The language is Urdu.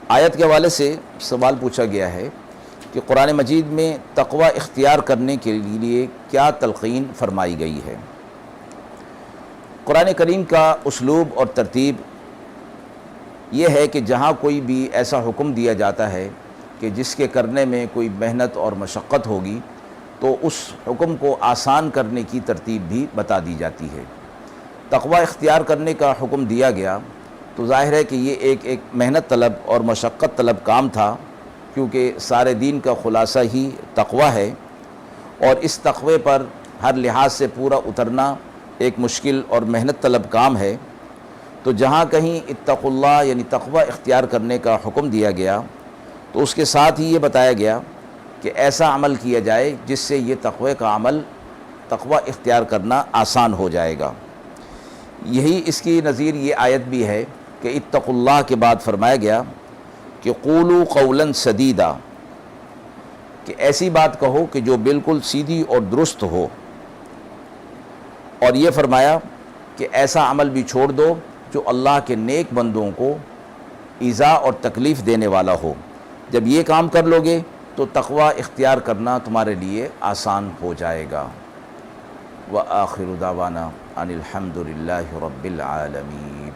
آیت کے حوالے سے سوال پوچھا گیا ہے کہ قرآن مجید میں تقوی اختیار کرنے کے لیے کیا تلقین فرمائی گئی ہے۔ قرآن کریم کا اسلوب اور ترتیب یہ ہے کہ جہاں کوئی بھی ایسا حکم دیا جاتا ہے کہ جس کے کرنے میں کوئی محنت اور مشقت ہوگی تو اس حکم کو آسان کرنے کی ترتیب بھی بتا دی جاتی ہے۔ تقوی اختیار کرنے کا حکم دیا گیا تو ظاہر ہے کہ یہ ایک محنت طلب اور مشقت طلب کام تھا، کیونکہ سارے دین کا خلاصہ ہی تقوی ہے، اور اس تقوی پر ہر لحاظ سے پورا اترنا ایک مشکل اور محنت طلب کام ہے۔ تو جہاں کہیں اتقوا اللہ یعنی تقوی اختیار کرنے کا حکم دیا گیا تو اس کے ساتھ ہی یہ بتایا گیا کہ ایسا عمل کیا جائے جس سے یہ تقوی کا عمل، تقوی اختیار کرنا آسان ہو جائے گا۔ یہی اس کی نظیر یہ آیت بھی ہے کہ اتقوا اللہ کے بعد فرمایا گیا کہ قولوا قولا سدیدا، کہ ایسی بات کہو کہ جو بالکل سیدھی اور درست ہو، اور یہ فرمایا کہ ایسا عمل بھی چھوڑ دو جو اللہ کے نیک بندوں کو ایذا اور تکلیف دینے والا ہو۔ جب یہ کام کر لو گے تو تقوی اختیار کرنا تمہارے لیے آسان ہو جائے گا۔ وآخر دعوانا ان الحمد للہ رب العالمین۔